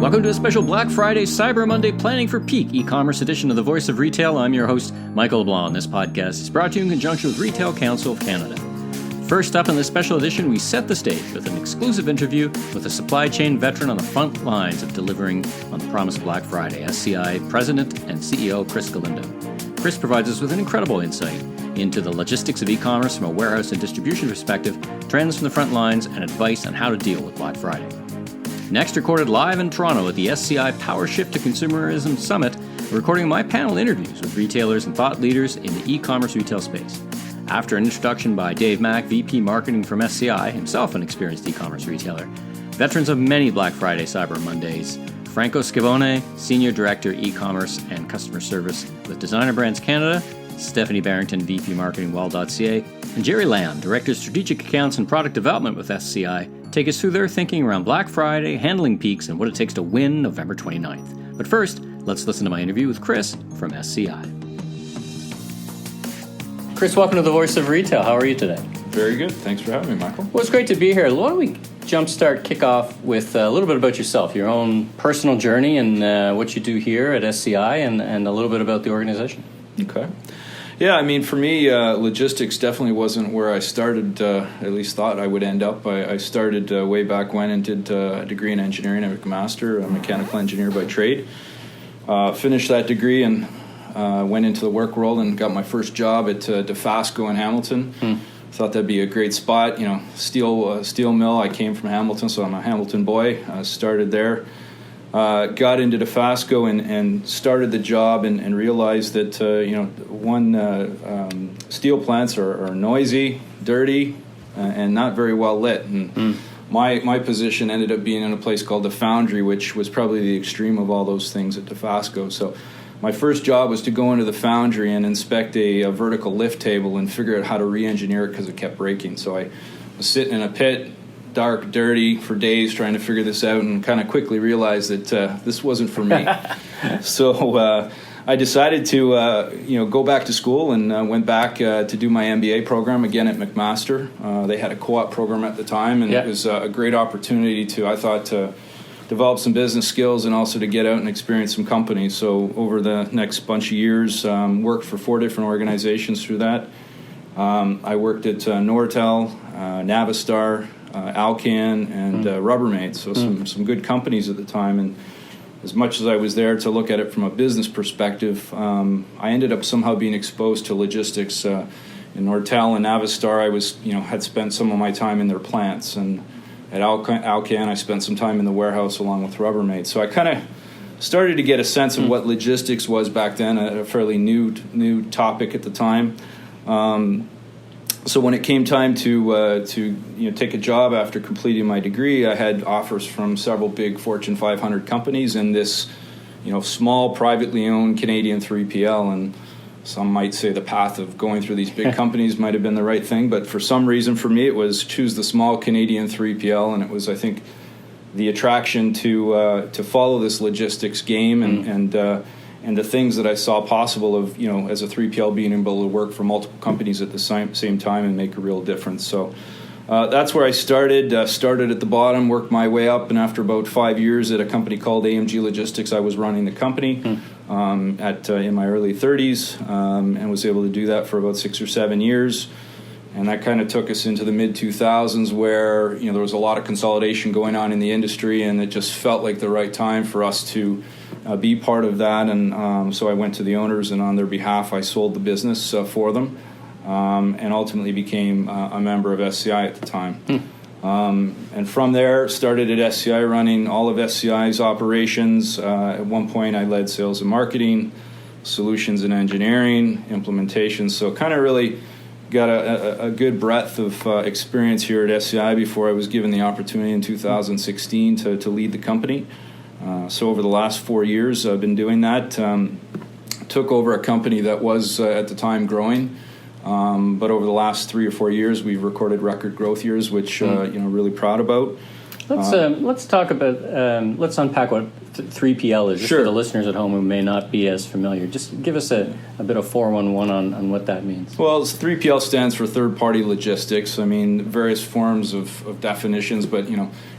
Welcome to a special Black Friday Cyber Monday Planning for Peak eCommerce edition of The Voice of Retail. I'm your host, Michael LeBlanc. This podcast is brought to you in conjunction with Retail Council of Canada. First up in this special edition, we set the stage with an exclusive interview with a supply chain veteran on the front lines of delivering on the promised Black Friday, SCI President and CEO Chris Galindo. Chris provides us with an incredible insight into the logistics of e-commerce from a warehouse and distribution perspective, trends from the front lines, and advice on how to deal with Black Friday. Next, recorded live in Toronto at the SCI Power Shift to Consumerism Summit, recording my panel interviews with retailers and thought leaders in the e-commerce retail space. After an introduction by Dave Mack, VP Marketing from SCI, himself an experienced e-commerce retailer, veterans of many Black Friday Cyber Mondays, Franco Scavone, Senior Director E-commerce and Customer Service with Designer Brands Canada, Stephanie Barrington, VP Marketing Well.ca, and Jerry Lamb, Director Strategic Accounts and Product Development with SCI, take us through their thinking around Black Friday, handling peaks, and what it takes to win November 29th. But first, let's listen to my interview with Chris from SCI. Chris, welcome to The Voice of Retail. How are you today? Very good. Thanks for having me, Michael. Well, it's great to be here. Why don't we kick off with a little bit about yourself, your own personal journey and what you do here at SCI and a little bit about the organization. Okay. Yeah, I mean, for me, logistics definitely wasn't where I started, at least thought I would end up. I started way back when and did a degree in engineering at McMaster, a mechanical engineer by trade. Finished that degree and went into the work world and got my first job at DeFasco in Hamilton. Thought that'd be a great spot, steel mill. I came from Hamilton, so I'm a Hamilton boy. Started there. Got into DeFasco and started the job and realized that steel plants are noisy, dirty, and not very well lit. And my position ended up being in a place called the Foundry, which was probably the extreme of all those things at DeFasco. So my first job was to go into the Foundry and inspect a vertical lift table and figure out how to re-engineer it because it kept breaking. So I was sitting in a pit, dark, dirty, for days trying to figure this out, and kind of quickly realized that this wasn't for me. So I decided to go back to school and went back to do my MBA program again at McMaster. They had a co-op program at the time, and It was a great opportunity to develop some business skills and also to get out and experience some companies. So over the next bunch of years, worked for 4 different organizations through that. I worked at Nortel, Navistar, Alcan, and Rubbermaid, so some good companies at the time. And as much as I was there to look at it from a business perspective, I ended up somehow being exposed to logistics. In Nortel and Navistar, I was had spent some of my time in their plants, and at Alcan, I spent some time in the warehouse along with Rubbermaid. So I kind of started to get a sense of what logistics was back then, a fairly new topic at the time. So when it came time to take a job after completing my degree, I had offers from several big Fortune 500 companies and this, small privately owned Canadian 3PL. And some might say the path of going through these big companies might have been the right thing, but for some reason for me it was choose the small Canadian 3PL, and it was, I think, the attraction to follow this logistics game and the things that I saw possible of, as a 3PL being able to work for multiple companies at the same time and make a real difference. So that's where I started. Started at the bottom, worked my way up, and after about 5 years at a company called AMG Logistics, I was running the company in my early 30s and was able to do that for about 6 or 7 years. And that kind of took us into the mid-2000s where, there was a lot of consolidation going on in the industry, and it just felt like the right time for us to be part of that. And so I went to the owners, and on their behalf, I sold the business for them and ultimately became a member of SCI at the time. And from there, started at SCI running all of SCI's operations. At one point, I led sales and marketing, solutions and engineering, implementation. So kind of really got a good breadth of experience here at SCI before I was given the opportunity in 2016 to lead the company. So over the last 4 years, I've been doing that. Took over a company that was at the time growing, but over the last 3 or 4 years, we've recorded record growth years, which really proud about. Let's talk about. Let's unpack what 3PL is, just for the listeners at home who may not be as familiar. Just give us a bit of 411 on what that means. Well, 3PL stands for third-party logistics. I mean, various forms of definitions, but,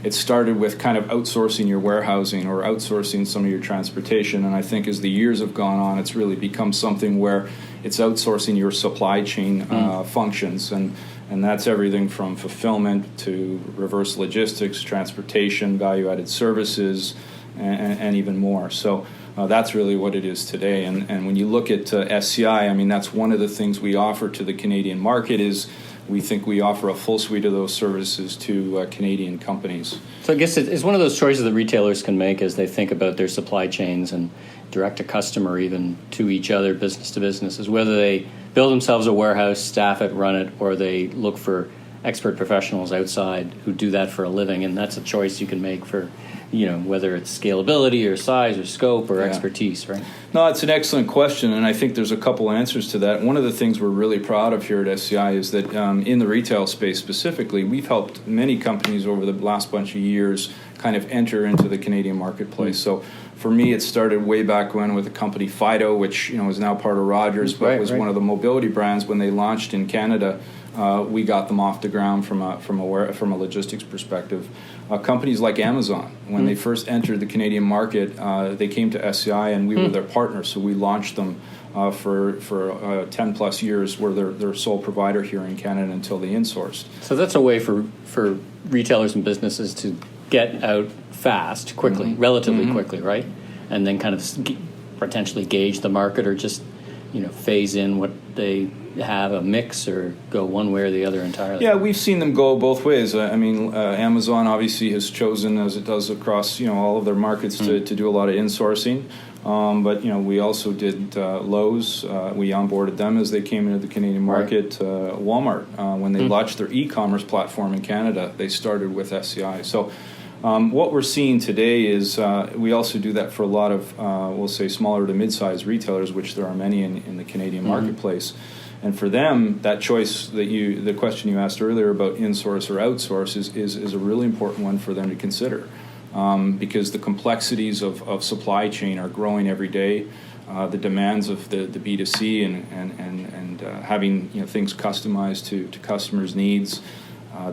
it started with kind of outsourcing your warehousing or outsourcing some of your transportation. And I think as the years have gone on, it's really become something where it's outsourcing your supply chain functions. And that's everything from fulfillment to reverse logistics, transportation, value-added services, and even more. So that's really what it is today. And when you look at SCI, I mean, that's one of the things we offer to the Canadian market is we think we offer a full suite of those services to Canadian companies. So I guess it's one of those choices that retailers can make as they think about their supply chains and direct to customer, even to each other, business to business, is whether they build themselves a warehouse, staff it, run it, or they look for expert professionals outside who do that for a living. And that's a choice you can make for, whether it's scalability or size or scope or expertise, right? No, it's an excellent question, and I think there's a couple answers to that. One of the things we're really proud of here at SCI is that in the retail space specifically, we've helped many companies over the last bunch of years kind of enter into the Canadian marketplace. So for me, it started way back when with the company Fido, which is now part of Rogers, but was one of the mobility brands when they launched in Canada. We got them off the ground from a logistics perspective. Companies like Amazon, when they first entered the Canadian market, they came to SCI and we were their partner. So we launched them for 10 plus years. We're their sole provider here in Canada until they insourced. So that's a way for retailers and businesses to get out fast, quickly, relatively quickly, right? And then kind of potentially gauge the market or just phase in what they have, a mix, or go one way or the other entirely. Yeah, we've seen them go both ways. Amazon obviously has chosen, as it does across all of their markets, to do a lot of insourcing. But we also did Lowe's. We onboarded them as they came into the Canadian market. Walmart, when they launched their eCommerce platform in Canada, they started with SCI. So what we're seeing today is we also do that for a lot of, we'll say, smaller to mid-sized retailers, which there are many in the Canadian marketplace. And for them, that choice the question you asked earlier about in-source or outsource is a really important one for them to consider. Because the complexities of supply chain are growing every day. The demands of the B2C and having things customized to customers' needs,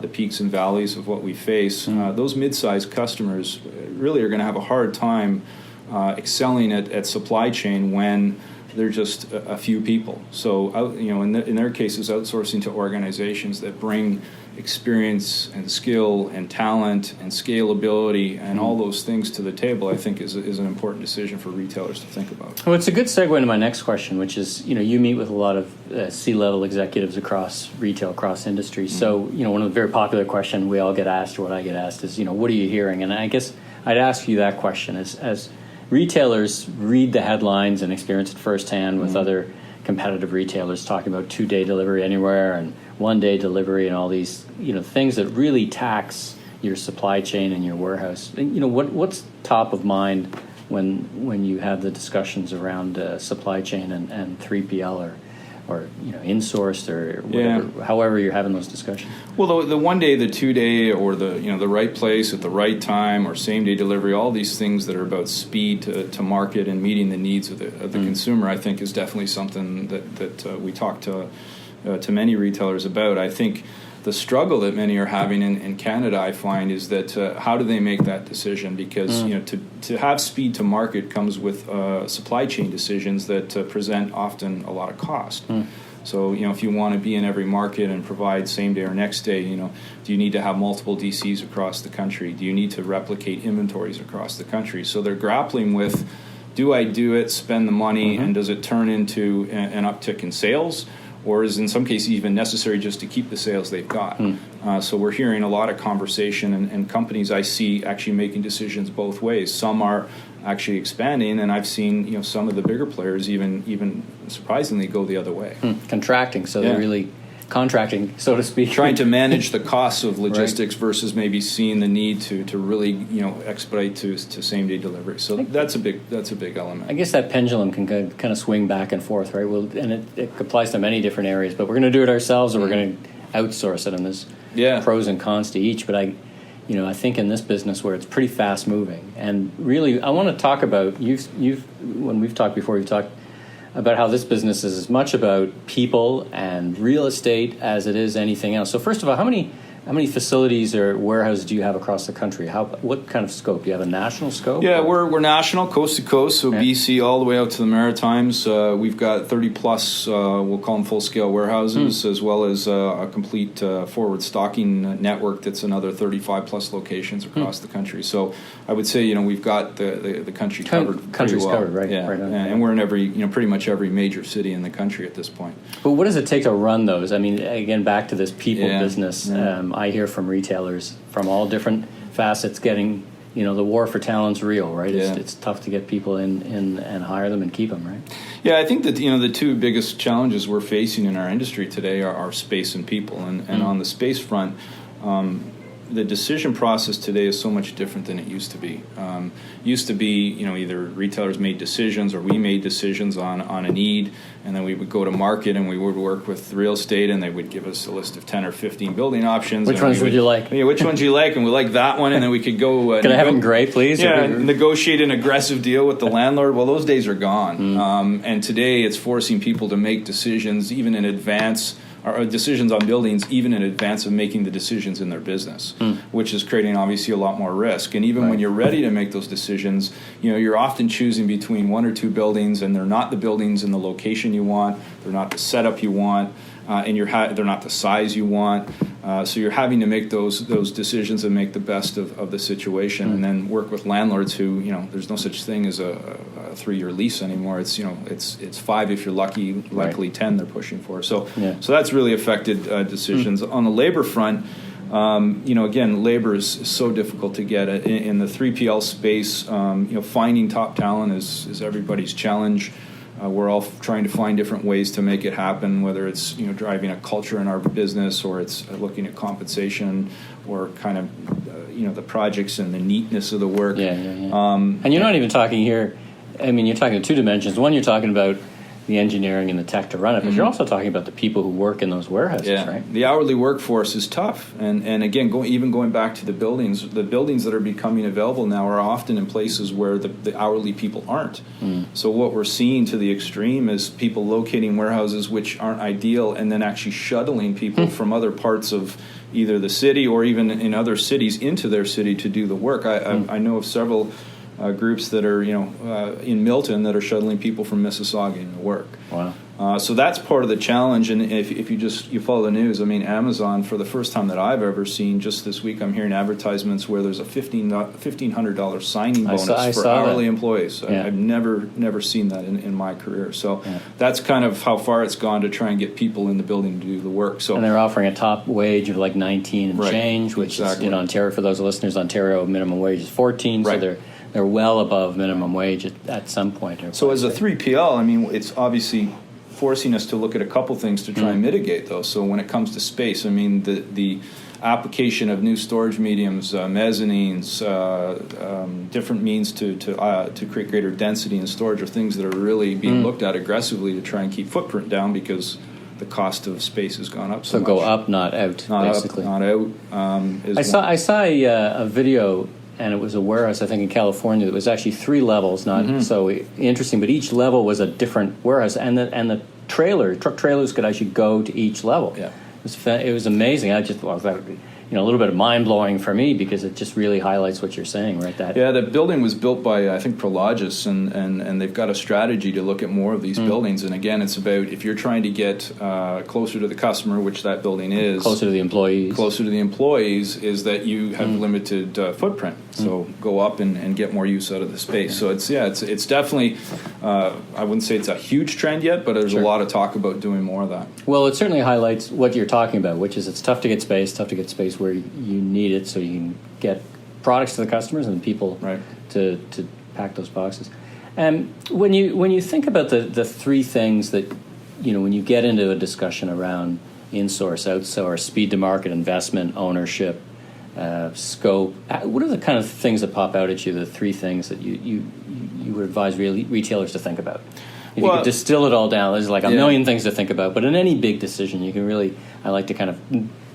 the peaks and valleys of what we face. Those mid-sized customers really are going to have a hard time excelling at supply chain when they're just a few people. So, in their cases, outsourcing to organizations that bring experience and skill and talent and scalability and all those things to the table, I think is an important decision for retailers to think about. Well, it's a good segue into my next question, which is, you meet with a lot of C-level executives across retail, across industries. So, one of the very popular questions we all get asked, or what I get asked, is, what are you hearing? And I guess I'd ask you that question as retailers read the headlines and experience it firsthand with other competitive retailers talking about 2-day delivery anywhere and 1-day delivery and all these things that really tax your supply chain and your warehouse. What's top of mind when you have the discussions around supply chain and 3PL or insourced or whatever, however you're having those discussions? Well, the 1-day, the 2-day, or the right place at the right time, or same-day delivery, all these things that are about speed to market and meeting the needs of the consumer, I think is definitely something that we talk to many retailers about. I think the struggle that many are having in Canada, I find, is that how do they make that decision? Because to have speed to market comes with supply chain decisions that present often a lot of cost. So if you want to be in every market and provide same day or next day, do you need to have multiple DCs across the country? Do you need to replicate inventories across the country? So they're grappling with, do I do it, spend the money, and does it turn into an uptick in sales? Or is in some cases even necessary just to keep the sales they've got. So we're hearing a lot of conversation, and companies I see actually making decisions both ways. Some are actually expanding, and I've seen some of the bigger players even surprisingly go the other way. Contracting, so they're really contracting, so to speak. Trying to manage the costs of logistics versus maybe seeing the need to really expedite to same day delivery. So that's a big element. I guess that pendulum can kind of swing back and forth, right? Well, and it applies to many different areas. But we're going to do it ourselves, or we're going to outsource it, and there's pros and cons to each. But I think in this business where it's pretty fast moving, and really, I want to talk about when we've talked before, you've talked about how this business is as much about people and real estate as it is anything else. So first of all, how many facilities or warehouses do you have across the country? What kind of scope? Do you have a national scope? Yeah, we're national, coast to coast, so BC all the way out to the Maritimes. We've got 30 plus, we'll call them full-scale warehouses, as well as a complete forward stocking network that's another 35 plus locations across the country. So I would say, we've got the country covered pretty well. Covered, right? Yeah, right on, and we're in every, pretty much every major city in the country at this point. But what does it take to run those? I mean, again, back to this people business. Yeah. I hear from retailers from all different facets getting, the war for talent's real, right? Yeah. It's tough to get people in and hire them and keep them, right? Yeah, I think that, the two biggest challenges we're facing in our industry today are space and people. And on the space front, the decision process today is so much different than it used to be. Used to be, either retailers made decisions or we made decisions on a need, and then we would go to market and we would work with real estate, and they would give us a list of 10 or 15 building options. Which ones would you like? Yeah, which ones do you like? And we like that one, and then we could go. Can I have it in gray, please? Yeah, negotiate an aggressive deal with the landlord. Well, those days are gone. And today it's forcing people to make decisions even in advance, or decisions on buildings even in advance of making the decisions in their business, which is creating obviously a lot more risk. And even when you're ready to make those decisions, you're often choosing between one or two buildings, and they're not the buildings in the location you want, they're not the setup you want, and they're not the size you want. So you're having to make those decisions and make the best of the situation, and then work with landlords who, there's no such thing as a 3-year lease anymore. It's 5 if you're lucky, likely 10 they're pushing for. So that's really affected decisions. On the labor front, again, labor is so difficult to get in the 3PL space. Finding top talent is everybody's challenge. We're all trying to find different ways to make it happen, whether it's driving a culture in our business, or it's looking at compensation, or kind of the projects and the neatness of the work. And you're not even talking here. I mean, you're talking in two dimensions. One, you're talking about the engineering and the tech to run it, but you're also talking about the people who work in those warehouses, right? The hourly workforce is tough, and again, going back to the buildings that are becoming available now are often in places where the hourly people aren't. So what we're seeing to the extreme is people locating warehouses which aren't ideal, and then actually shuttling people from other parts of either the city or even in other cities into their city to do the work. I know of several groups that are, in Milton that are shuttling people from Mississauga into work. Wow. So that's part of the challenge. And if you follow the news, I mean, Amazon, for the first time that I've ever seen, just this week, I'm hearing advertisements where there's a $1,500 signing bonus for hourly employees. Yeah. I've never seen that in my career. So that's kind of how far it's gone to try and get people in the building to do the work. So, and they're offering a top wage of like 19 and change, which is in Ontario, for those listeners, Ontario minimum wage is 14, so they're well above minimum wage at some point. So as a 3PL, I mean, it's obviously forcing us to look at a couple things to try and mitigate those. So when it comes to space, I mean, the application of new storage mediums, mezzanines, different means to create greater density in storage are things that are really being looked at aggressively to try and keep footprint down, because the cost of space has gone up so much. So go up, not out, basically. Not out. I saw a video, and it was a warehouse, I think, in California. It was actually 3 levels, not so interesting, but each level was a different warehouse, and the truck trailers could actually go to each level. Yeah, it was amazing. I just thought, a little bit of mind blowing for me, because it just really highlights what you're saying, right? The building was built by, I think, Prologis, and they've got a strategy to look at more of these buildings. And again, it's about, if you're trying to get closer to the customer, which that building is, closer to the employees, is that you have limited footprint. So go up and get more use out of the space. So it's definitely, I wouldn't say it's a huge trend yet, but there's a lot of talk about doing more of that. Well, it certainly highlights what you're talking about, which is it's tough to get space where you need it, so you can get products to the customers and people to pack those boxes. And when you think about the 3 things that, when you get into a discussion around in-source, outsource, speed to market, investment, ownership, scope, what are the kind of things that pop out at you, the 3 things that you would advise retailers to think about? If you could distill it all down, there's like a million things to think about, but in any big decision, you can really, I like to kind of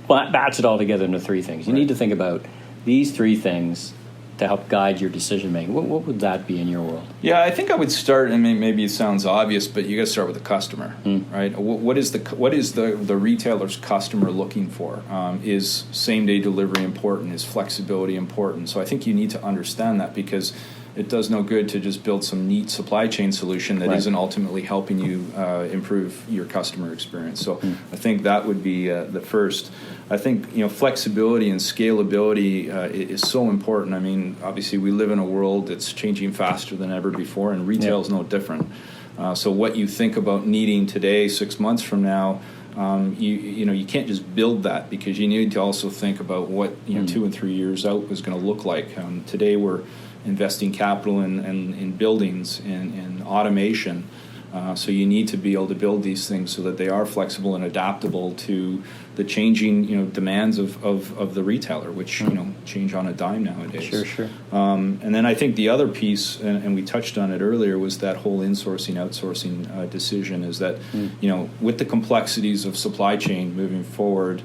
batch it all together into 3 things. You need to think about these three things to help guide your decision making, what would that be in your world? Yeah, I think I would start, and maybe it sounds obvious, but you got to start with the customer, right? What is the retailer's customer looking for? Is same day delivery important? Is flexibility important? So I think you need to understand that, because it does no good to just build some neat supply chain solution that isn't ultimately helping you improve your customer experience. So I think that would be the first. I think flexibility and scalability is so important. I mean, obviously we live in a world that's changing faster than ever before, and retail is no different. So what you think about needing today, 6 months from now, you can't just build that, because you need to also think about what 2 and 3 years out is going to look like. Today we're investing capital in buildings and automation. So you need to be able to build these things so that they are flexible and adaptable to the changing demands of the retailer, which change on a dime nowadays. Sure. And then I think the other piece, and we touched on it earlier, was that whole insourcing outsourcing decision. Is that with the complexities of supply chain moving forward,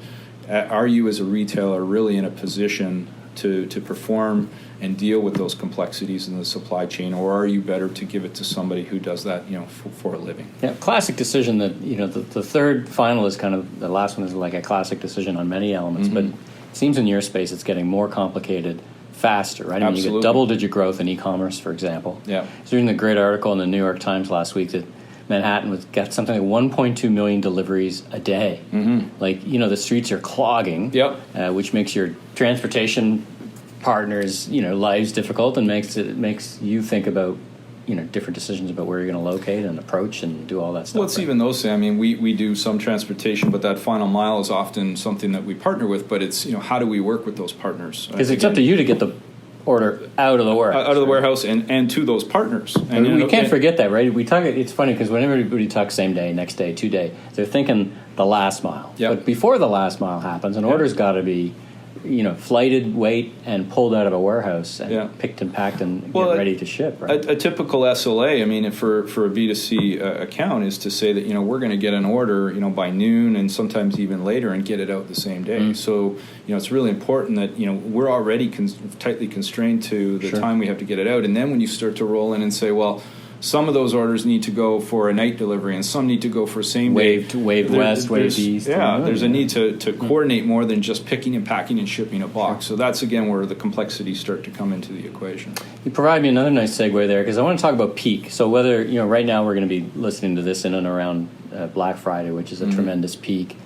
are you as a retailer really in a position to perform and deal with those complexities in the supply chain, or are you better to give it to somebody who does that, for a living? Yeah, classic decision that, the third final is kind of, the last one is like a classic decision on many elements, but it seems in your space it's getting more complicated faster, right? I mean, you get double-digit growth in e-commerce, for example. Yeah. I was reading a great article in the New York Times last week that Manhattan got something like 1.2 million deliveries a day. Like, the streets are clogging, which makes your transportation partners, lives difficult, and makes you think about, different decisions about where you're going to locate and approach and do all that stuff. Well, it's even those. I mean, we do some transportation, but that final mile is often something that we partner with. But it's how do we work with those partners? Because it's up to you to get the order out of the warehouse, and to those partners. And we can't forget that, right? We talk. It's funny because whenever everybody talks same day, next day, 2 day, they're thinking the last mile. But before the last mile happens, an order's got to be flighted, weight, and pulled out of a warehouse and picked and packed and get ready to ship, right? A typical SLA, I mean, for a B2C account is to say that, we're going to get an order, by noon and sometimes even later and get it out the same day. So, it's really important that, we're already tightly constrained to the time we have to get it out. And then when you start to roll in and say, well, some of those orders need to go for a night delivery, and some need to go for same day. Wave west, wave east. Yeah, there's a need to coordinate more than just picking and packing and shipping a box. So that's, again, where the complexities start to come into the equation. You provide me another nice segue there, because I want to talk about peak. So whether, right now we're going to be listening to this in and around Black Friday, which is a tremendous peak.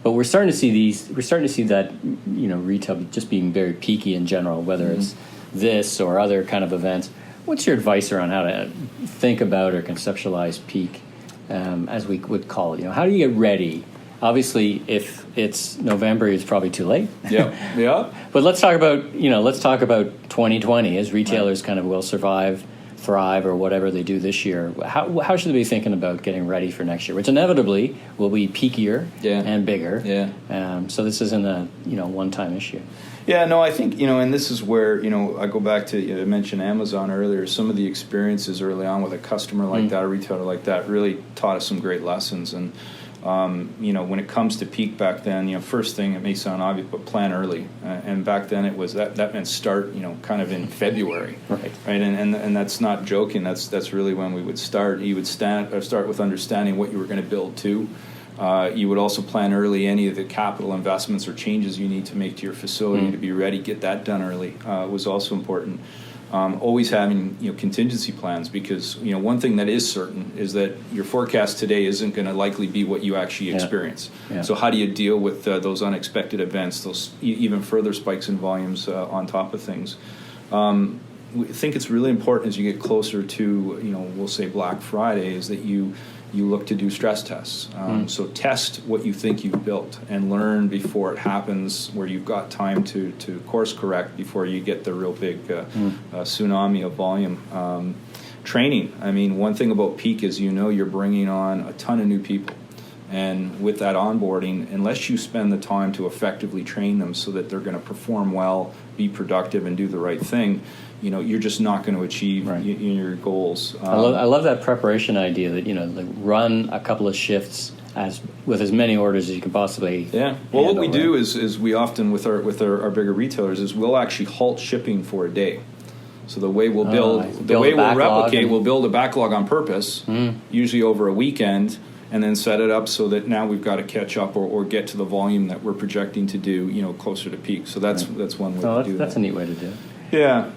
But we're starting to see that, retail just being very peaky in general, whether it's this or other kind of events. What's your advice around how to think about or conceptualize peak, as we would call it? How do you get ready? Obviously, if it's November, it's probably too late. Yeah. But let's talk about 2020 as retailers kind of will survive, thrive, or whatever they do this year. How should they be thinking about getting ready for next year, which inevitably will be peakier and bigger? So this isn't a one-time issue. Yeah, no, I think, and this is where, I go back to, I mentioned Amazon earlier. Some of the experiences early on with a customer like that, a retailer like that, really taught us some great lessons. And, when it comes to peak back then, first thing, it may sound obvious, but plan early. And back then it was that meant start, kind of in February. Right. And that's not joking. That's really when we would start. You would start with understanding what you were going to build to. You would also plan early any of the capital investments or changes you need to make to your facility to be ready. Get that done early was also important. Always having contingency plans, because one thing that is certain is that your forecast today isn't going to likely be what you actually experience. So how do you deal with those unexpected events, those even further spikes in volumes on top of things? We think it's really important as you get closer to we'll say Black Friday is that you look to do stress tests. So test what you think you've built and learn before it happens, where you've got time to course correct before you get the real big tsunami of volume. Training. I mean, one thing about peak is you're bringing on a ton of new people. And with that onboarding, unless you spend the time to effectively train them so that they're going to perform well, be productive, and do the right thing, you're just not going to achieve your goals. I love that preparation idea that, run a couple of shifts with as many orders as you can possibly. Yeah. Well, what we do is we often with our bigger retailers is we'll actually halt shipping for a day. So the way we'll we'll build a backlog on purpose, usually over a weekend, and then set it up so that now we've got to catch up or get to the volume that we're projecting to do, closer to peak. So that's one way to do that. That's a neat way to do it. Yeah.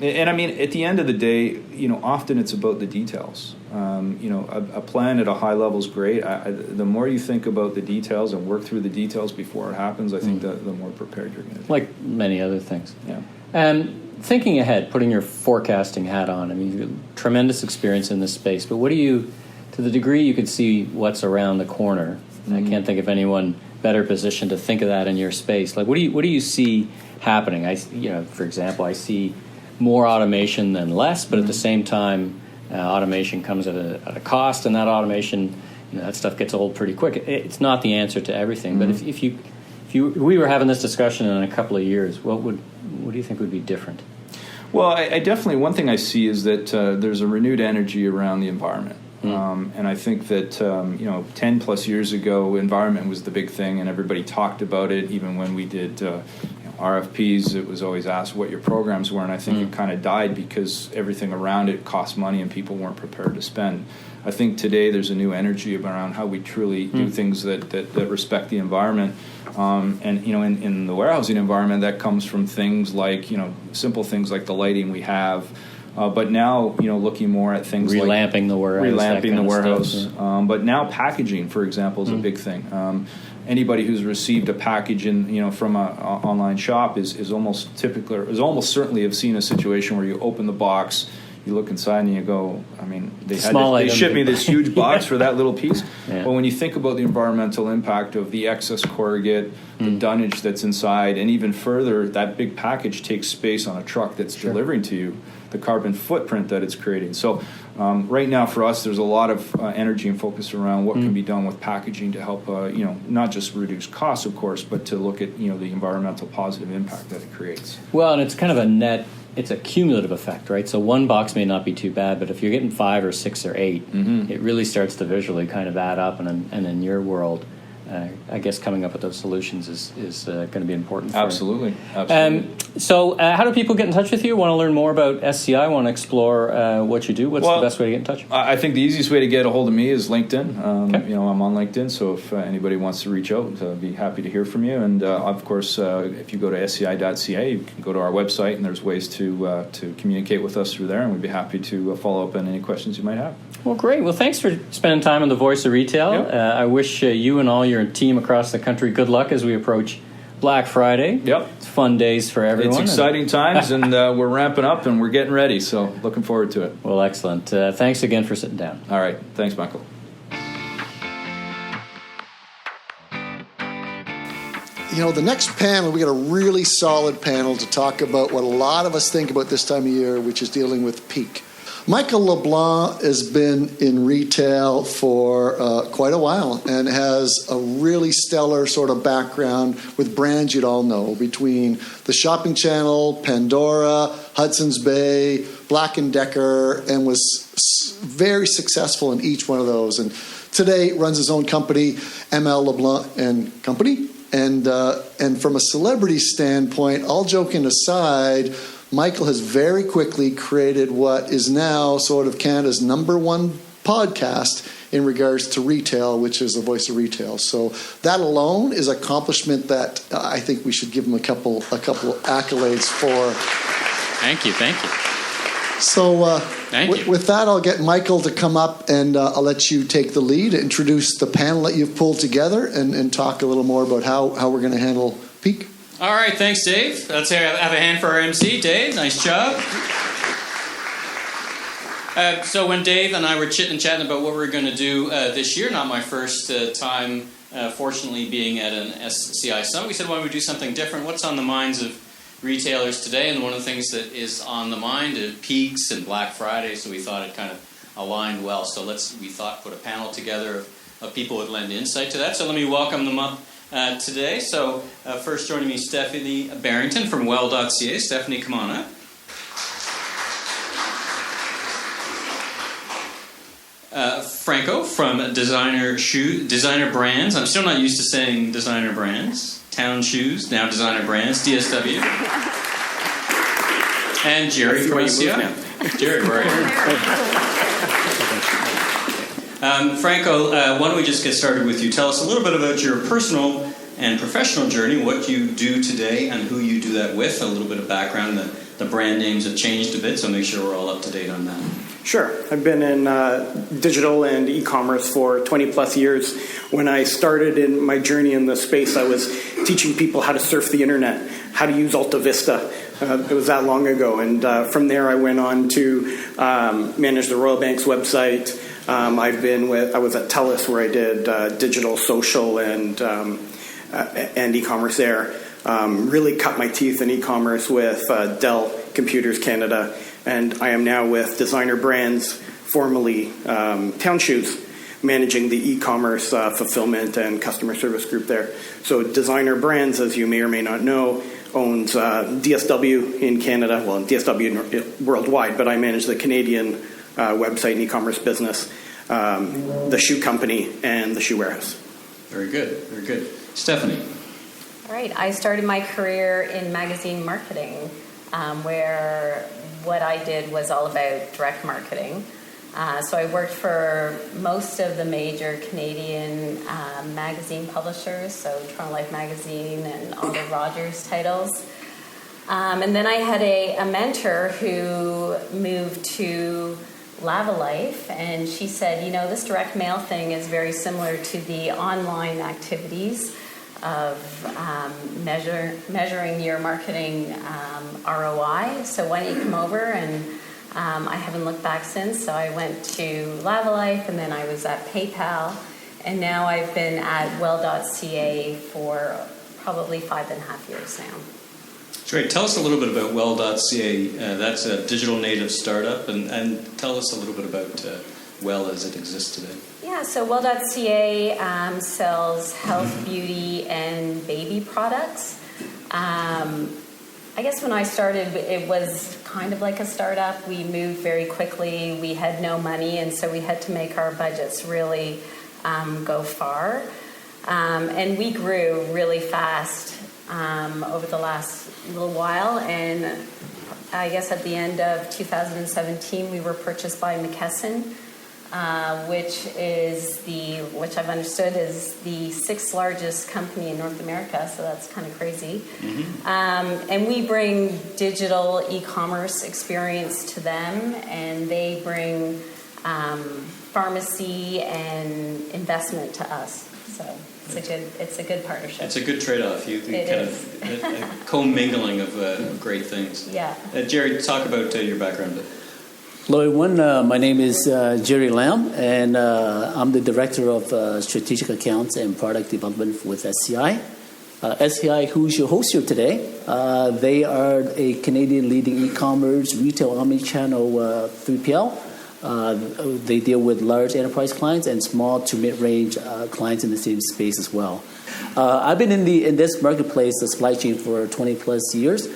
And I mean, at the end of the day, often it's about the details. A plan at a high level is great. The more you think about the details and work through the details before it happens, I think the more prepared you're going to be. Like many other things. Yeah. Thinking ahead, putting your forecasting hat on, I mean, you've got tremendous experience in this space, but to the degree you could see what's around the corner, I can't think of anyone better positioned to think of that in your space. Like, what do you see happening? For example, I see more automation than less, but at the same time, automation comes at a cost, and that automation, that stuff gets old pretty quick. It's not the answer to everything, but if we were having this discussion in a couple of years, what do you think would be different? Well, I definitely, one thing I see is that there's a renewed energy around the environment. And I think that, 10 plus years ago, environment was the big thing, and everybody talked about it. Even when we did RFPs, it was always asked what your programs were, and I think it kind of died because everything around it cost money and people weren't prepared to spend. I think today there's a new energy around how we truly do things that respect the environment. And in the warehousing environment, that comes from things like simple things like the lighting we have, but now looking more at things like relamping the warehouse, but now packaging, for example, is a big thing. Anybody who's received a package from an online shop is almost certainly have seen a situation where you open the box. You look inside and you go, I mean, they shipped me this huge box for that little piece. Yeah. But when you think about the environmental impact of the excess corrugate, the dunnage that's inside, and even further, that big package takes space on a truck that's delivering to you, the carbon footprint that it's creating. So right now for us, there's a lot of energy and focus around what can be done with packaging to help, not just reduce costs, of course, but to look at, the environmental positive impact that it creates. Well, and it's kind of it's a cumulative effect, right? So one box may not be too bad, but if you're getting 5 or 6 or 8, it really starts to visually kind of add up. And in your world, I guess coming up with those solutions is going to be important. Absolutely. So how do people get in touch with you? Want to learn more about SCI? Want to explore what you do? What's the best way to get in touch? I think the easiest way to get a hold of me is LinkedIn. I'm on LinkedIn, so if anybody wants to reach out, I'd be happy to hear from you. And of course, if you go to sci.ca, you can go to our website, and there's ways to communicate with us through there, and we'd be happy to follow up on any questions you might have. Well, great. Well, thanks for spending time on The Voice of Retail. Yep. I wish you and all your team across the country good luck as we approach Black Friday. Yep. It's fun days for everyone. It's exciting times, and we're ramping up, and we're getting ready, so looking forward to it. Well, excellent. Thanks again for sitting down. All right. Thanks, Michael. The next panel, we got a really solid panel to talk about what a lot of us think about this time of year, which is dealing with peak. Michael LeBlanc has been in retail for quite a while and has a really stellar sort of background with brands you'd all know, between the Shopping Channel, Pandora, Hudson's Bay, Black & Decker, and was very successful in each one of those. And today runs his own company, ML LeBlanc and Company. And from a celebrity standpoint, all joking aside, Michael has very quickly created what is now sort of Canada's #1 podcast in regards to retail, which is The Voice of Retail. So that alone is an accomplishment that I think we should give him a couple accolades for. Thank you. So with that, I'll get Michael to come up, and I'll let you take the lead, introduce the panel that you've pulled together, and talk a little more about how we're going to handle peak. All right, thanks, Dave. Let's have a hand for our MC, Dave. Nice job. So when Dave and I were chatting about what we were going to do this year, not my first time, fortunately, being at an SCI summit, we said, why don't we do something different? What's on the minds of retailers today? And one of the things that is on the mind is peaks and Black Friday, so we thought it kind of aligned well. So we thought put a panel together of people who would lend insight to that. So let me welcome them up today. So first joining me, Stephanie Barrington from well.ca. Stephanie, come on up. Franco from Designer Brands. I'm still not used to saying Designer Brands. Town Shoes, now Designer Brands, DSW. And Jerry from SCI. Jerry, where are you? Franco, why don't we just get started with you? Tell us a little bit about your personal and professional journey, what you do today and who you do that with, a little bit of background. The brand names have changed a bit, so make sure we're all up to date on that. Sure. I've been in digital and e-commerce for 20 plus years. When I started in my journey in the space, I was teaching people how to surf the internet, how to use Alta Vista. It was that long ago. And from there, I went on to manage the Royal Bank's website. I was at TELUS, where I did digital, social, and e-commerce there. Really cut my teeth in e-commerce with Dell Computers Canada, and I am now with Designer Brands, formerly Town Shoes, managing the e-commerce fulfillment and customer service group there. So Designer Brands, as you may or may not know, owns DSW in Canada, well, DSW worldwide, but I manage the Canadian website and e-commerce business, the shoe company, and the shoe warehouse. Very good, very good. Stephanie. All right, I started my career in magazine marketing, where what I did was all about direct marketing. So I worked for most of the major Canadian magazine publishers, so Toronto Life Magazine and all the Rogers titles. And then I had a mentor who moved to Lavalife, and she said, you know, this direct mail thing is very similar to the online activities of measuring your marketing ROI. So why don't you come over? And I haven't looked back since. So I went to Lavalife, and then I was at PayPal, and now I've been at well.ca for probably 5.5 years now. Great. Tell us a little bit about well.ca. That's a digital native startup, and tell us a little bit about Well as it exists today. Yeah, so well.ca sells health, beauty, and baby products. I guess when I started, it was kind of like a startup. We moved very quickly. We had no money, and so we had to make our budgets really go far. And we grew really fast over the last little while, and I guess at the end of 2017, we were purchased by McKesson, which I've understood is the 6th largest company in North America, so that's kind of crazy. Mm-hmm. And we bring digital e-commerce experience to them, and they bring pharmacy and investment to us. So it's a good partnership. It's a good trade-off. You kind of a commingling of great things. Yeah. Jerry, talk about your background a bit. Hello everyone, my name is Jerry Lam, and I'm the Director of Strategic Accounts and Product Development with SCI. SCI, who's your host here today, they are a Canadian leading e-commerce, retail omnichannel 3PL. They deal with large enterprise clients and small to mid-range clients in the same space as well. I've been in this marketplace, the supply chain, for 20 plus years.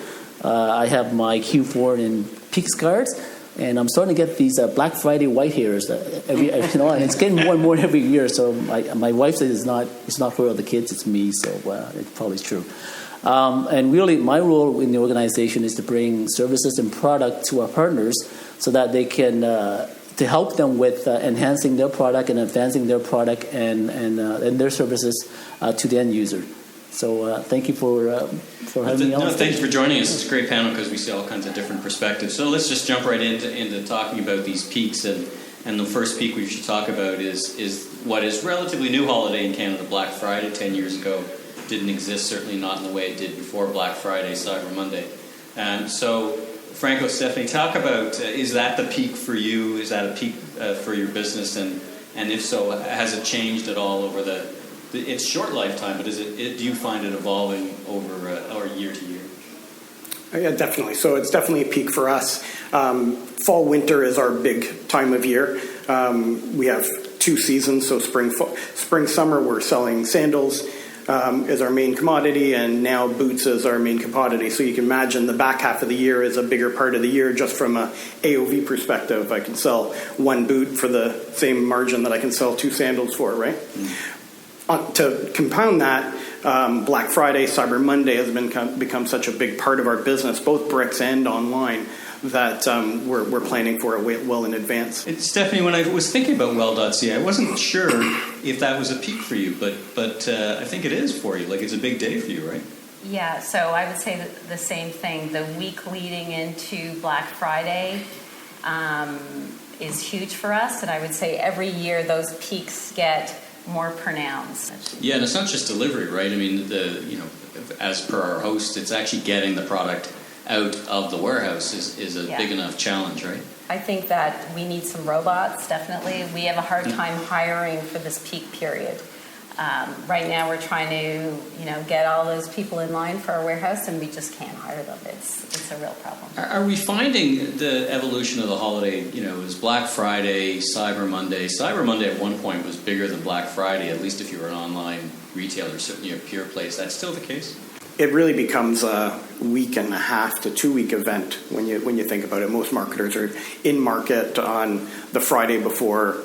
I have my Q4 and Peak cards. And I'm starting to get these Black Friday white hairs, and it's getting more and more every year. So my wife says it's not her or the kids, it's me. So it probably is true. And really, my role in the organization is to bring services and product to our partners, so that they can to help them with enhancing their product and advancing their product and their services to the end user. So thank you for having me on. Thank you for joining us. It's a great panel because we see all kinds of different perspectives. So let's just jump right into talking about these peaks. And the first peak we should talk about is what is relatively new holiday in Canada, Black Friday. 10 years ago, didn't exist, certainly not in the way it did before Black Friday, Cyber Monday. So Franco, Stephanie, talk about, is that the peak for you? Is that a peak for your business? And if so, has it changed at all over its short lifetime, but do you find it evolving over or year to year? Yeah, definitely. So it's definitely a peak for us. Fall, winter is our big time of year. We have 2 seasons, so spring, summer, we're selling sandals. is our main commodity, and now boots is our main commodity. So you can imagine the back half of the year is a bigger part of the year just from a AOV perspective. I can sell one boot for the same margin that I can sell two sandals for, right? To compound that, Black Friday, Cyber Monday has become such a big part of our business, both bricks and online, that we're planning for it well in advance. Stephanie, when I was thinking about well.ca, I wasn't sure if that was a peak for you, but I think it is for you. Like, it's a big day for you, right? Yeah, so I would say the same thing. The week leading into Black Friday is huge for us, and I would say every year those peaks get more pronounced. Yeah, and it's not just delivery, right? I mean, as per our host, it's actually getting the product out of the warehouse is a big enough challenge, right? I think that we need some robots, definitely. We have a hard time hiring for this peak period. Right now we're trying to, get all those people in line for our warehouse, and we just can't hire them. It's a real problem. Are we finding the evolution of the holiday, it was Black Friday, Cyber Monday. Cyber Monday at one point was bigger than Black Friday, at least if you were an online retailer, certainly a pure play. Is that still the case? It really becomes a week and a half to 2 week event when you think about it. Most marketers are in market on the Friday before.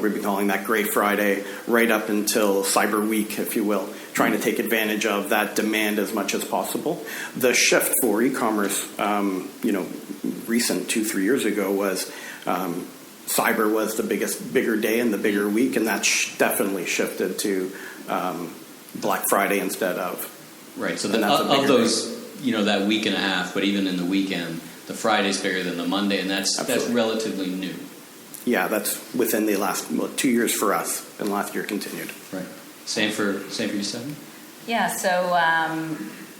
We've been calling that Gray Friday, right up until Cyber Week, if you will, trying to take advantage of that demand as much as possible. The shift for e-commerce, recent 2-3 years ago was Cyber was the bigger day and the bigger week, and that definitely shifted to Black Friday instead of. Right, so of those, that week and a half, but even in the weekend, the Friday's bigger than the Monday, and that's relatively new. Yeah, that's within the last 2 years for us, and last year continued. Right. Same for you, Stephanie? Yeah, so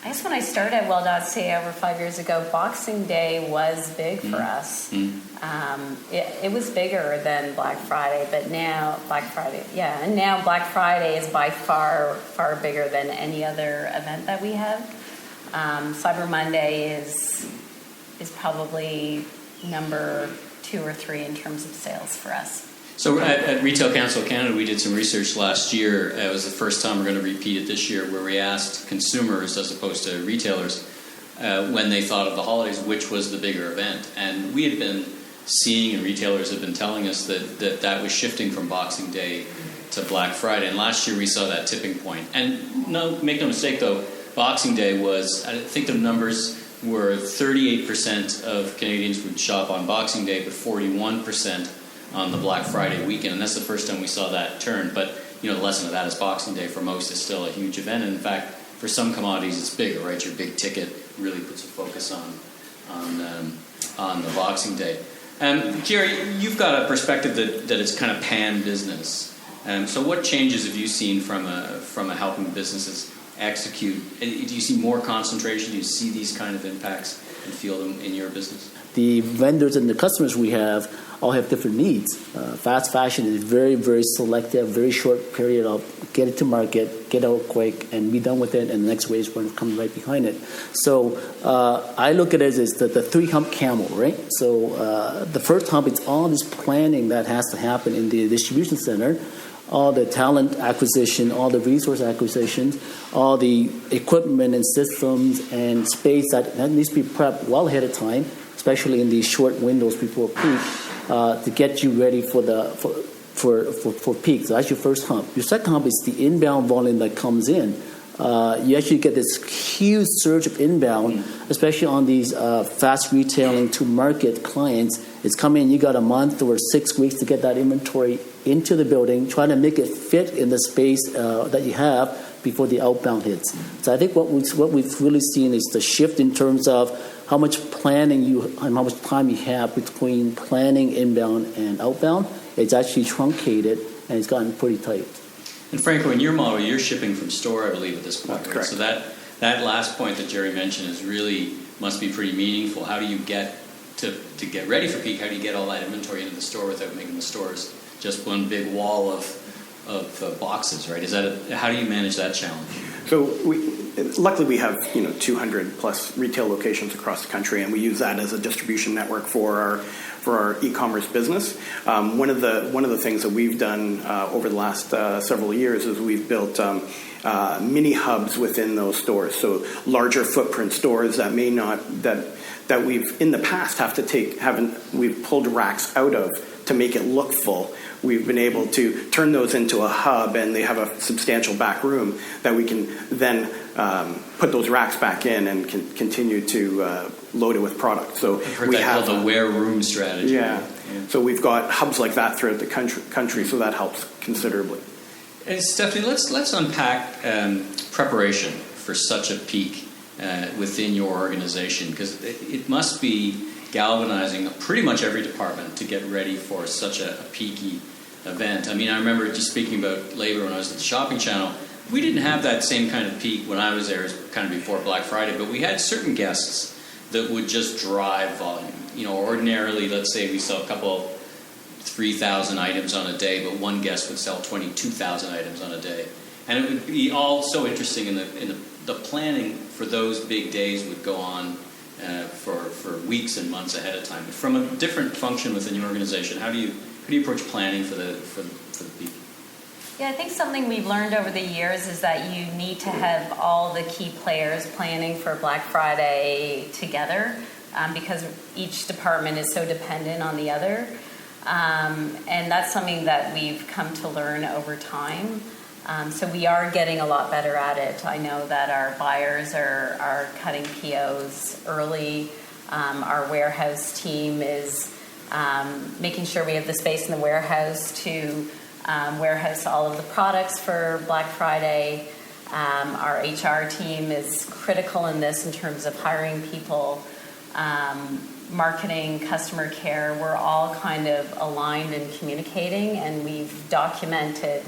I guess when I started at well.ca over 5 years ago, Boxing Day was big for us. It was bigger than Black Friday, but now Black Friday is by far bigger than any other event that we have. Cyber Monday is probably number 2 or 3 in terms of sales for us. So at Retail Council of Canada, we did some research last year. It was the first time we're going to repeat it this year, where we asked consumers, as opposed to retailers, when they thought of the holidays, which was the bigger event. And we had been seeing, and retailers have been telling us that was shifting from Boxing Day to Black Friday. And last year we saw that tipping point. And make no mistake though, Boxing Day was, I think the numbers were 38% of Canadians would shop on Boxing Day, but 41% on the Black Friday weekend. And that's the first time we saw that turn. But, the lesson of that is Boxing Day for most is still a huge event. And in fact, for some commodities it's bigger, right? Your big ticket really puts a focus on the Boxing Day. Jerry, you've got a perspective that it's kind of pan business. So what changes have you seen from helping businesses execute? Do you see more concentration? Do you see these kind of impacts and feel them in your business? The vendors and the customers we have all have different needs. Fast fashion is very, very selective, very short period of get it to market, get out quick, and be done with it, and the next wave is going to come right behind it. So I look at it as the 3-hump camel, right? So the first hump is all this planning that has to happen in the distribution center, all the talent acquisition, all the resource acquisitions, all the equipment and systems and space that needs to be prepped well ahead of time, especially in these short windows before peak, to get you ready for peak. So that's your first hump. Your second hump is the inbound volume that comes in. You actually get this huge surge of inbound, especially on these fast retailing to market clients. It's coming, you got a month or 6 weeks to get that inventory into the building, trying to make it fit in the space that you have before the outbound hits. So I think what we've really seen is the shift in terms of how much planning and how much time you have between planning inbound and outbound. It's actually truncated, and it's gotten pretty tight. And Franco, in your model, you're shipping from store, I believe, at this point. That's correct. So that last point that Jerry mentioned must be pretty meaningful. How do you get to get ready for peak? How do you get all that inventory into the store without making the stores just one big wall of boxes, right? How do you manage that challenge? So luckily we have 200 plus retail locations across the country, and we use that as a distribution network for our e-commerce business. One of the things that we've done over the last several years is we've built mini hubs within those stores. So larger footprint stores that may not that we've in the past we've pulled racks out of to make it look full. We've been able to turn those into a hub, and they have a substantial back room that we can then put those racks back in and can continue to load it with product. So we have the ware room strategy. Yeah. So we've got hubs like that throughout the country, so that helps considerably. And Stephanie, let's unpack preparation for such a peak within your organization, because it must be galvanizing pretty much every department to get ready for such a peaky event. I mean, I remember just speaking about labor when I was at the Shopping Channel. We didn't have that same kind of peak when I was there, kind of before Black Friday, but we had certain guests that would just drive volume. Ordinarily, let's say we sell a couple 3,000 items on a day, but one guest would sell 22,000 items on a day. And it would be all so interesting in the planning for those big days would go on for weeks and months ahead of time. But from a different function within your organization, how do you approach planning for the peak? Yeah, I think something we've learned over the years is that you need to have all the key players planning for Black Friday together, because each department is so dependent on the other. And that's something that we've come to learn over time. So we are getting a lot better at it. I know that our buyers are cutting POs early. Our warehouse team is making sure we have the space in the warehouse to warehouse all of the products for Black Friday. Our HR team is critical in this in terms of hiring people, marketing, customer care. We're all kind of aligned and communicating, and we've documented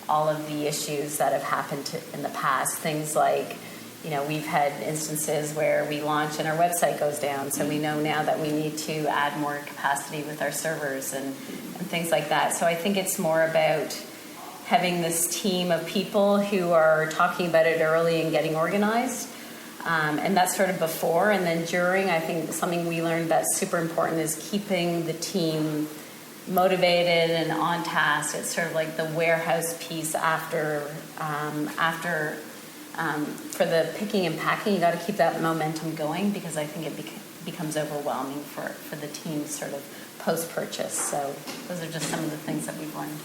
all of the issues that have happened in the past. Things like, we've had instances where we launch and our website goes down, so we know now that we need to add more capacity with our servers and things like that. So I think it's more about having this team of people who are talking about it early and getting organized. And that's sort of before. And then during, I think something we learned that's super important is keeping the team motivated and on task. It's sort of like the warehouse piece after for the picking and packing. You got to keep that momentum going, because I think it becomes overwhelming for the team sort of post-purchase. So those are just some of the things that we've learned.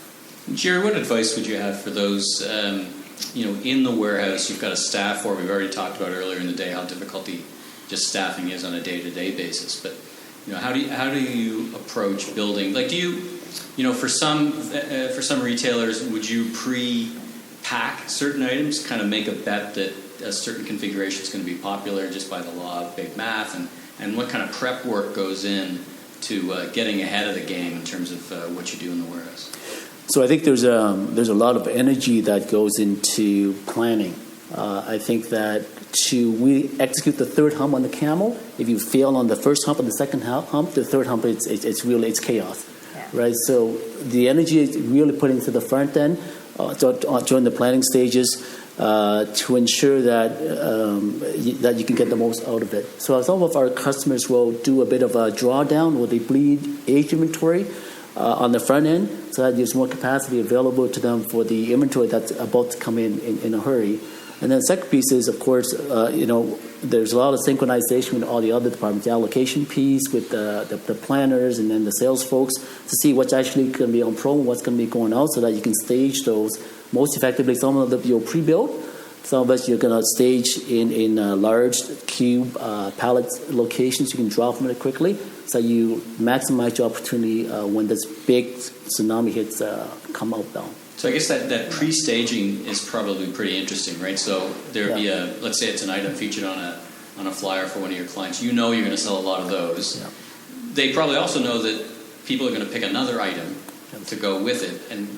Jerry, what advice would you have for those, in the warehouse? You've got a staff, or we've already talked about earlier in the day how difficult just staffing is on a day-to-day basis. But how do you approach building? Like, do you, for some retailers, would you pre-pack certain items, kind of make a bet that a certain configuration is going to be popular just by the law of big math, and what kind of prep work goes in to getting ahead of the game in terms of what you do in the warehouse? So I think there's a lot of energy that goes into planning. I think that we execute the third hump on the camel. If you fail on the first hump and the second hump, the third hump it's chaos, right? So the energy is really put into the front end during the planning stages to ensure that you can get the most out of it. So some of our customers will do a bit of a drawdown where they bleed aged inventory on the front end, so that there's more capacity available to them for the inventory that's about to come in a hurry. And then the second piece is, of course, there's a lot of synchronization with all the other departments, the allocation piece with the planners and then the sales folks, to see what's actually going to be on promo, what's going to be going out, so that you can stage those most effectively. Some of them you'll pre-build, some of us you're going to stage in large cube pallet locations. You can drop them quickly, so you maximize your opportunity when this big tsunami hits come outbound. So I guess that pre-staging is probably pretty interesting, right? So there'd be let's say it's an item featured on a flyer for one of your clients. You're going to sell a lot of those. Yeah. They probably also know that people are going to pick another item to go with it, and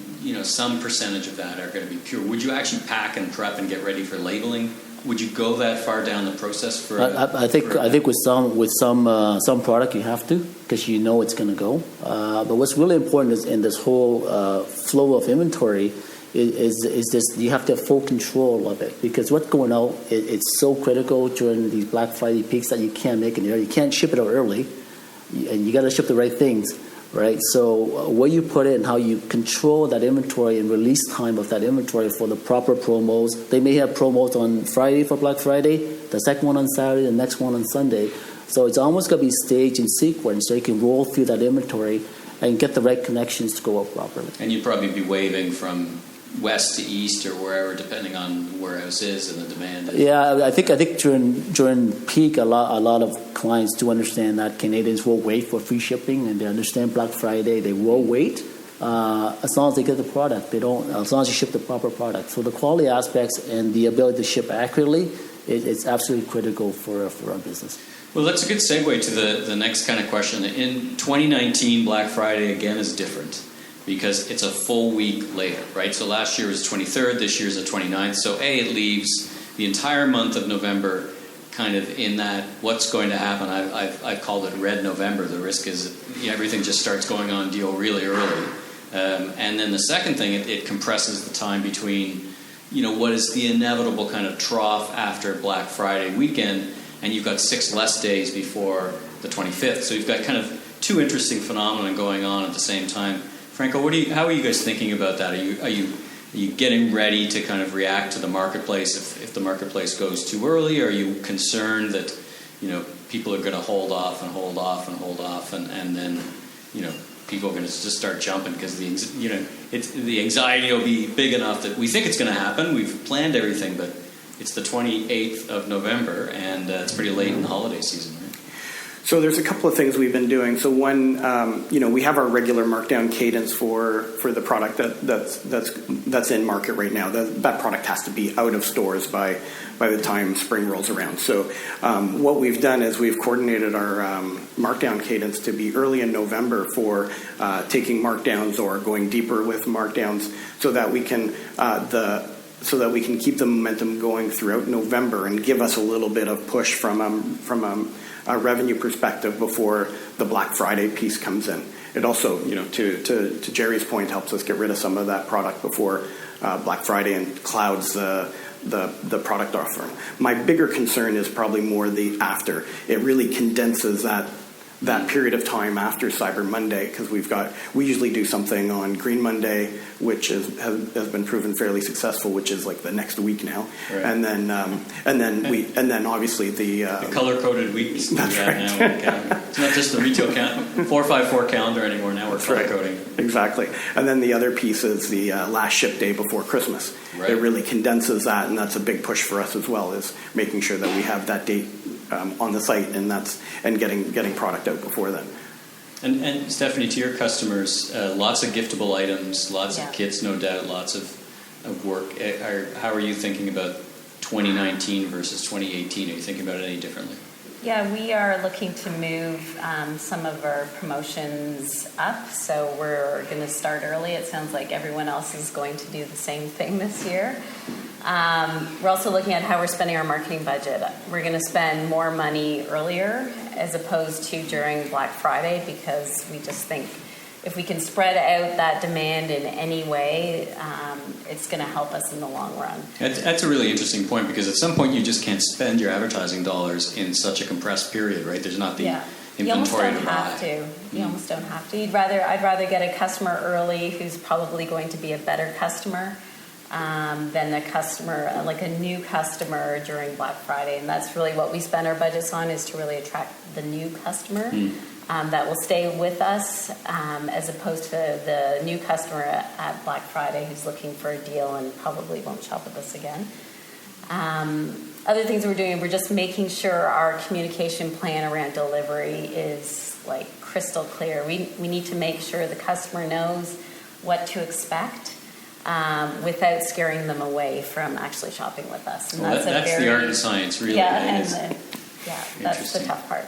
some percentage of that are going to be pure. Would you actually pack and prep and get ready for labeling? Would you go that far down the process for? I think with some product you have to, because it's going to go. But what's really important is in this whole flow of inventory is this: you have to have full control of it, because what's going out, it's so critical during these Black Friday peaks that you can't make an error. You can't ship it out early, and you got to ship the right things, right? So where you put it and how you control that inventory and release time of that inventory for the proper promos. They may have promos on Friday for Black Friday, the second one on Saturday, the next one on Sunday. So it's almost going to be staged in sequence so you can roll through that inventory and get the right connections to go up properly. And you'd probably be waving from west to east or wherever, depending on the warehouse is and the demand. Yeah, I think during peak, a lot of clients do understand that Canadians will wait for free shipping, and they understand Black Friday. They will wait as long as they get the product. They don't, as long as you ship the proper product. So the quality aspects and the ability to ship accurately, it's absolutely critical for our business. Well, that's a good segue to the next kind of question. In 2019, Black Friday again is different because it's a full week later, right? So last year was 23rd, this year's the 29th. So it leaves the entire month of November kind of in that what's going to happen. I've called it Red November. The risk is everything just starts going on deal really early. And then the second thing, it compresses the time between, what is the inevitable kind of trough after Black Friday weekend, and you've got 6 less days before the 25th. So you've got kind of two interesting phenomena going on at the same time. Franco, how are you guys thinking about that? Are you getting ready to kind of react to the marketplace if the marketplace goes too early? Are you concerned that people are going to hold off and then people are going to just start jumping because the anxiety will be big enough that we think it's going to happen. We've planned everything, but it's the 28th of November, and it's pretty late in the holiday season, right? So there's a couple of things we've been doing. So one, we have our regular markdown cadence for the product that's in market right now. That product has to be out of stores by the time spring rolls around. So what we've done is we've coordinated our markdown cadence to be early in November for taking markdowns or going deeper with markdowns, so that we can keep the momentum going throughout November and give us a little bit of push from a revenue perspective before the Black Friday piece comes in. It also, to Jerry's point, helps us get rid of some of that product before Black Friday and clouds the product offering. My bigger concern is probably more the after. It really condenses that period of time after Cyber Monday, because we usually do something on Green Monday, which has been proven fairly successful, which is like the next week now, right. and then obviously the color coded weeks. That's right. Now it's not just the retail 454 calendar anymore. Now we're color coding. Exactly, and then the other piece is the last ship day before Christmas. Right. It really condenses that, and that's a big push for us as well, is making sure that we have that date on the site, and getting product out before then. And Stephanie, to your customers, lots of giftable items, lots of kits, no doubt, lots of work. How are you thinking about 2019 versus 2018? Are you thinking about it any differently? Yeah, we are looking to move some of our promotions up, so we're going to start early. It sounds like everyone else is going to do the same thing this year. We're also looking at how we're spending our marketing budget. We're going to spend more money earlier as opposed to during Black Friday, because we just think if we can spread out that demand in any way, it's going to help us in the long run. That's a really interesting point, because at some point you just can't spend your advertising dollars in such a compressed period, right? There's not the inventory to buy. You almost don't have to. I'd rather get a customer early who's probably going to be a better customer than a customer, like a new customer during Black Friday. And that's really what we spend our budgets on, is to really attract the new customer that will stay with us, as opposed to the new customer at Black Friday who's looking for a deal and probably won't shop with us again. Other things we're doing, we're just making sure our communication plan around delivery is like crystal clear. We need to make sure the customer knows what to expect, without scaring them away from actually shopping with us. And that's the art and science, really. That's the tough part.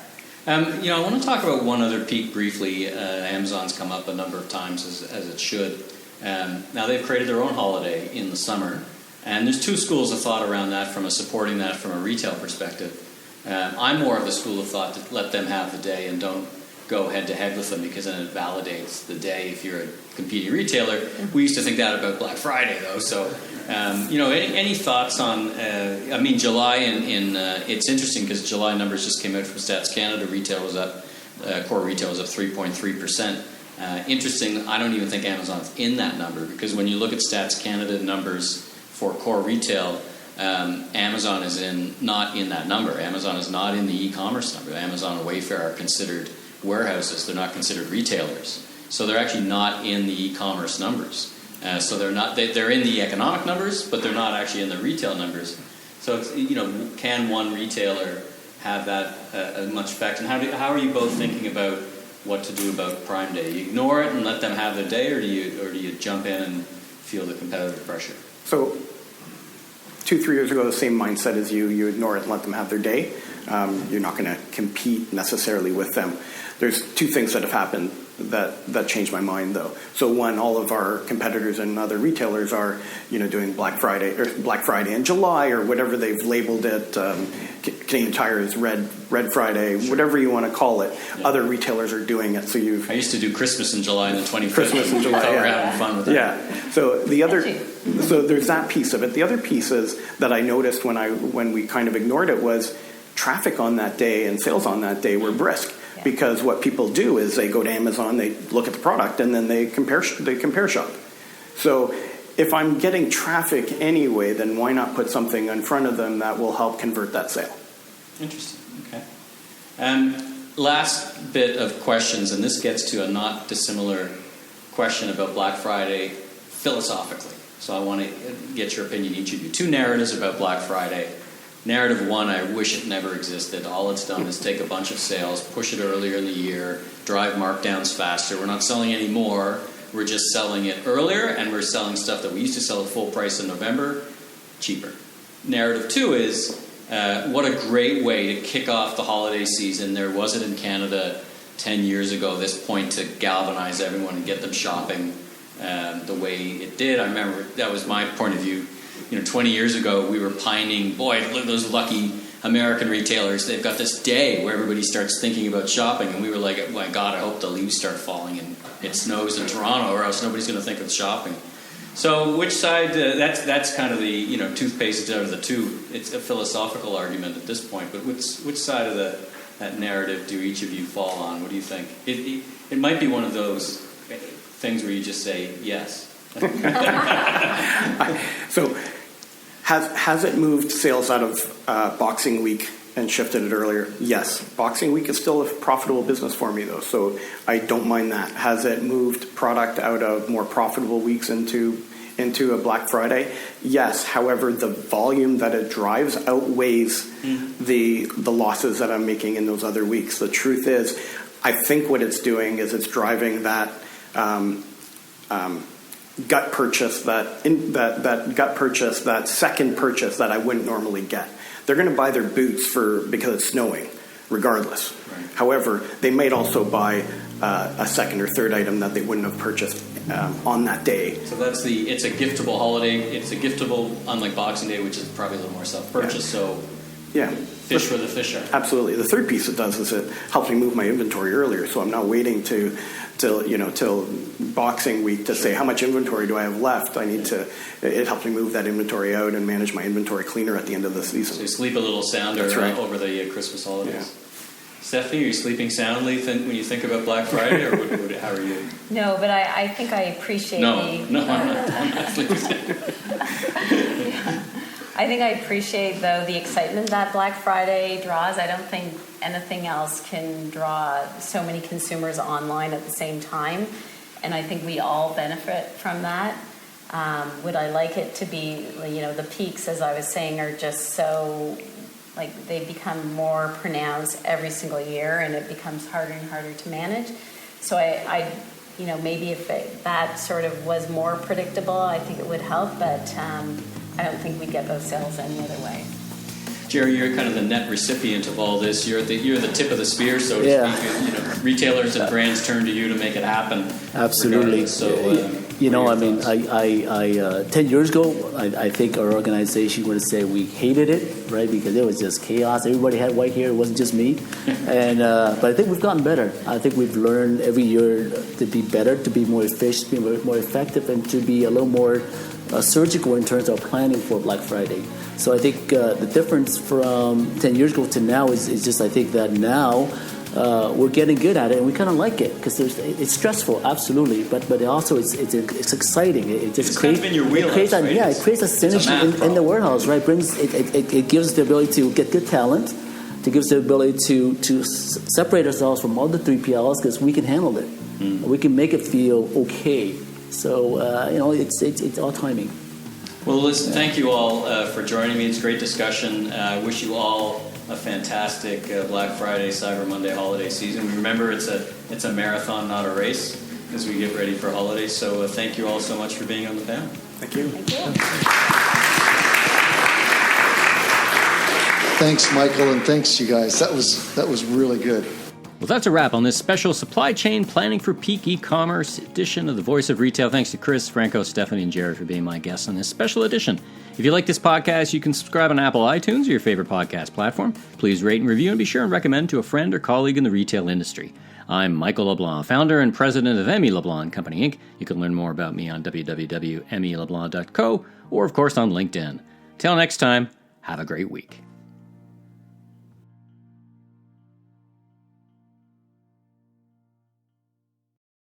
I want to talk about one other peak briefly. Amazon's come up a number of times, as it should. Now they've created their own holiday in the summer, and there's two schools of thought around that, supporting that from a retail perspective. I'm more of the school of thought to let them have the day and don't go head-to-head with them, because then it validates the day if you're a competing retailer. We used to think that about Black Friday, though. So, any thoughts on, July, it's interesting because July numbers just came out from Stats Canada. Retail was up, core retail was up 3.3%. Interesting, I don't even think Amazon's in that number, because when you look at Stats Canada numbers for core retail, Amazon is not in that number. Amazon is not in the e-commerce number. Amazon and Wayfair are considered warehouses. They're not considered retailers. So they're actually not in the e-commerce numbers. So they're in the economic numbers, but they're not actually in the retail numbers. So it's, can one retailer have that much effect? And how are you both thinking about what to do about Prime Day? You ignore it and let them have their day, or do you jump in and feel the competitive pressure? So 2-3 years ago, the same mindset as you ignore it and let them have their day. You're not going to compete necessarily with them. There's two things that have happened that changed my mind, though. So one, all of our competitors and other retailers are, doing Black Friday in July, or whatever they've labeled it. Canadian Tire is Red Friday, whatever you want to call it. Yeah. Other retailers are doing it. So I used to do Christmas in July and the 25th. Christmas in July. We're having fun with that. Yeah. So so there's that piece of it. The other pieces that I noticed when we kind of ignored it was traffic on that day and sales on that day were brisk. Yeah. Because what people do is they go to Amazon, they look at the product, and then they compare shop. So if I'm getting traffic anyway, then why not put something in front of them that will help convert that sale? Interesting. Okay. Last bit of questions, and this gets to a not dissimilar question about Black Friday philosophically. So I want to get your opinion, each of you. Two narratives about Black Friday. Narrative one, I wish it never existed. All it's done is take a bunch of sales, push it earlier in the year, drive markdowns faster. We're not selling any more. We're just selling it earlier, and we're selling stuff that we used to sell at full price in November, cheaper. Narrative two is, what a great way to kick off the holiday season. There wasn't in Canada 10 years ago, this point to galvanize everyone and get them shopping the way it did. I remember that was my point of view. 20 years ago, we were pining, boy, look at those lucky American retailers. They've got this day where everybody starts thinking about shopping. And we were like, oh my God, I hope the leaves start falling and it snows in Toronto, or else nobody's going to think of shopping. So which side, that's kind of the, toothpaste out of the tube. It's a philosophical argument at this point. But which side of that narrative do each of you fall on? What do you think? It might be one of those things where you just say yes. So has it moved sales out of Boxing Week and shifted it earlier? Yes. Boxing Week is still a profitable business for me, though, so I don't mind that. Has it moved product out of more profitable weeks into a Black Friday? Yes. However, the volume that it drives outweighs the losses that I'm making in those other weeks. The truth is, I think what it's doing is it's driving that gut purchase, that second purchase that I wouldn't normally get. They're going to buy their boots because it's snowing, regardless. Right. However, they might also buy a second or third item that they wouldn't have purchased on that day. So it's a giftable holiday. It's a giftable, unlike Boxing Day, which is probably a little more self-purchase. Yeah. So yeah, fish for the fisher. Absolutely. The third piece it does is it helps me move my inventory earlier, so I'm not waiting till Boxing Week to say how much inventory do I have left. It helps me move that inventory out and manage my inventory cleaner at the end of the season. So you sleep a little sounder over the Christmas holidays. Yeah. Stephanie, are you sleeping soundly when you think about Black Friday, or how are you? No, but I think I appreciate I'm not sleeping soundly. I think I appreciate, though, the excitement that Black Friday draws. I don't think anything else can draw so many consumers online at the same time, and I think we all benefit from that. Would I like it to be, the peaks, as I was saying, are just so, they become more pronounced every single year, and it becomes harder and harder to manage. So I maybe if that sort of was more predictable, I think it would help, but I don't think we'd get those sales any other way. Jerry, you're kind of the net recipient of all this. You're the tip of the spear, so to speak. Retailers and brands turn to you to make it happen. Absolutely. So You know, I mean, I 10 years ago, I think our organization would say we hated it, right? Because it was just chaos. Everybody had white hair. It wasn't just me. But I think we've gotten better. I think we've learned every year to be better, to be more efficient, to be more effective, and to be a little more surgical in terms of planning for Black Friday. So I think the difference from 10 years ago to now is just, I think that now we're getting good at it, and we kind of like it because it's stressful, absolutely, but also it's exciting. It just creates kind of in your wheelhouse, it creates a synergy in the warehouse, right? It gives the ability to get good talent, to gives the ability to separate ourselves from all the 3PLs because we can handle it. We can make it feel okay. So it's all timing. Well, listen, thank you all for joining me. It's a great discussion. I wish you all a fantastic Black Friday, Cyber Monday holiday season. Remember, it's a marathon, not a race, as we get ready for holidays. So thank you all so much for being on the panel. Thank you. Thank you. Thanks, Michael, and thanks, you guys. That was really good. Well, that's a wrap on this special supply chain planning for peak e-commerce edition of The Voice of Retail. Thanks to Chris, Franco, Stephanie, and Jared for being my guests on this special edition. If you like this podcast, you can subscribe on Apple iTunes or your favorite podcast platform. Please rate and review, and be sure and recommend to a friend or colleague in the retail industry. I'm Michael LeBlanc, founder and president of Emmy LeBlanc Company, Inc. You can learn more about me on www.emmyleblanc.co or, of course, on LinkedIn. Till next time, have a great week.